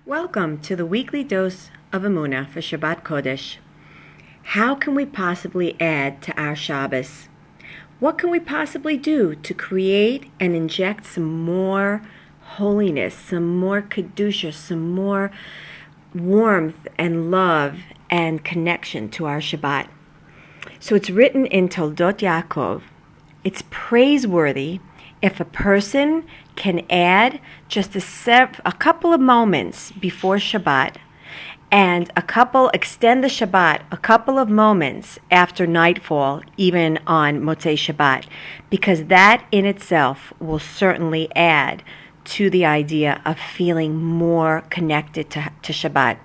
Welcome to the weekly dose of Emuna for Shabbat Kodesh. How can we possibly add to our Shabbos? What can we possibly do to create and inject some more holiness, some more kedusha, some more warmth and love and connection to our Shabbat? So it's written in Toldot Yaakov. It's praiseworthy if a person can add just a couple of moments before Shabbat and extend the Shabbat a couple of moments after nightfall, even on Motzei Shabbat, because that in itself will certainly add to the idea of feeling more connected to Shabbat.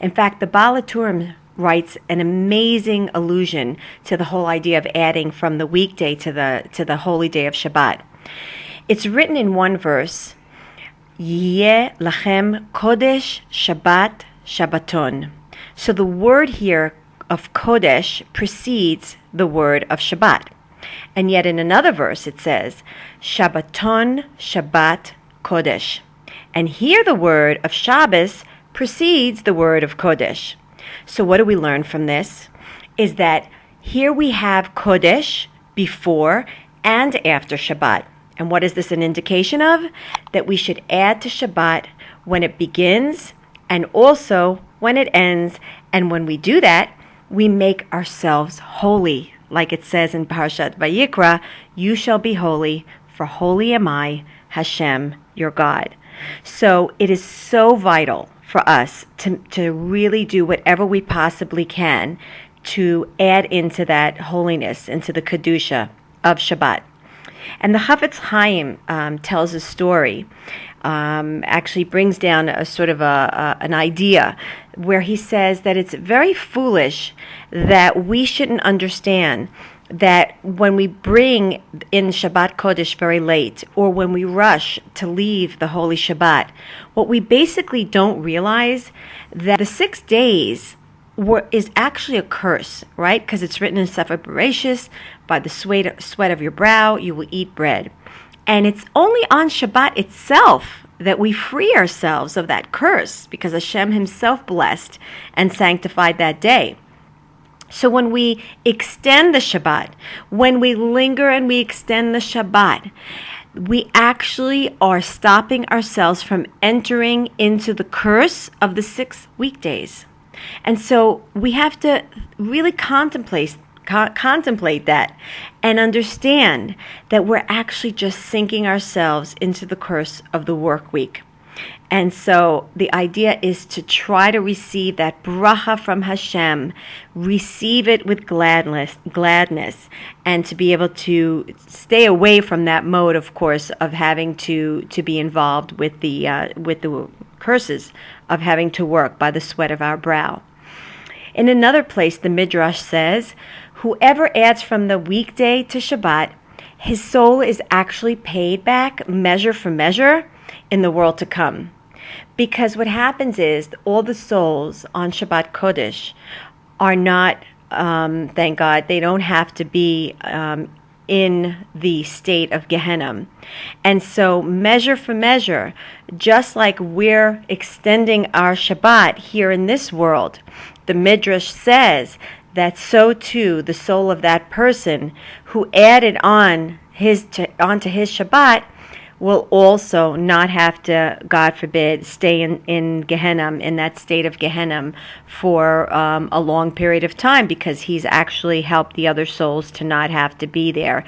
In fact, the Baal HaTurim writes an amazing allusion to the whole idea of adding from the weekday to the holy day of Shabbat. It's written in one verse, Yeh lachem kodesh Shabbat Shabbaton. So the word here of kodesh precedes the word of Shabbat. And yet in another verse it says, Shabbaton Shabbat Kodesh. And here the word of Shabbos precedes the word of Kodesh. So what do we learn from this? Is that here we have Kodesh before and after Shabbat. And what is this an indication of? That we should add to Shabbat when it begins and also when it ends. And when we do that, we make ourselves holy. Like it says in Parashat Vayikra, you shall be holy, for holy am I, Hashem, your God. So it is so vital for us to really do whatever we possibly can to add into that holiness, into the Kedusha of Shabbat. And the Chafetz Chaim tells a story, actually brings down a sort of an idea where he says that it's very foolish that we shouldn't understand that when we bring in Shabbat Kodesh very late, or when we rush to leave the Holy Shabbat, what we basically don't realize that the 6 days is actually a curse, right? Because it's written in Sefer Bereshis, by the sweat of your brow you will eat bread. And it's only on Shabbat itself that we free ourselves of that curse, because Hashem himself blessed and sanctified that day. So when we extend the Shabbat, when we linger and we extend the Shabbat, we actually are stopping ourselves from entering into the curse of the 6 weekdays. And so we have to really contemplate that and understand that we're actually just sinking ourselves into the curse of the work week. And so the idea is to try to receive that bracha from Hashem, receive it with gladness, and to be able to stay away from that mode, of course, of having to be involved with the curses of having to work by the sweat of our brow. In another place, the Midrash says, whoever adds from the weekday to Shabbat, his soul is actually paid back measure for measure in the world to come. Because what happens is all the souls on Shabbat Kodesh are not, thank God, they don't have to be in the state of Gehenna. And so measure for measure, just like we're extending our Shabbat here in this world, the Midrash says that so too the soul of that person who added onto his Shabbat will also not have to, God forbid, stay in Gehenna, in that state of Gehenna for a long period of time, because he's actually helped the other souls to not have to be there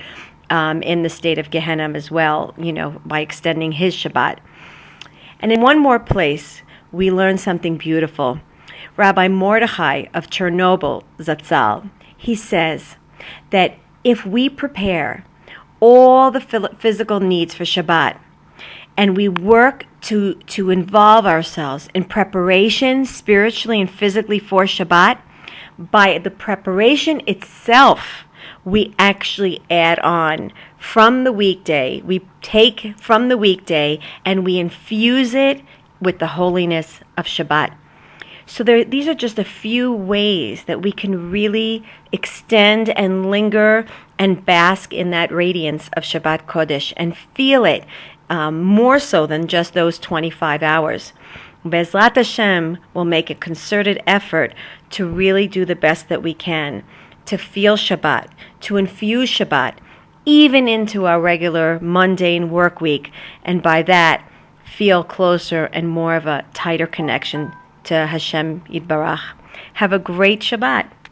in the state of Gehenna as well, by extending his Shabbat. And in one more place, we learn something beautiful. Rabbi Mordechai of Chernobyl, Zatzal, he says that if we prepare all the physical needs for Shabbat, and we work to involve ourselves in preparation spiritually and physically for Shabbat, by the preparation itself, we actually add on from the weekday. We take from the weekday and we infuse it with the holiness of Shabbat. So these are just a few ways that we can really extend and linger and bask in that radiance of Shabbat Kodesh and feel it more so than just those 25 hours. Bezrat Hashem will make a concerted effort to really do the best that we can, to feel Shabbat, to infuse Shabbat, even into our regular mundane work week, and by that, feel closer and more of a tighter connection to Hashem Yitbarach. Have a great Shabbat.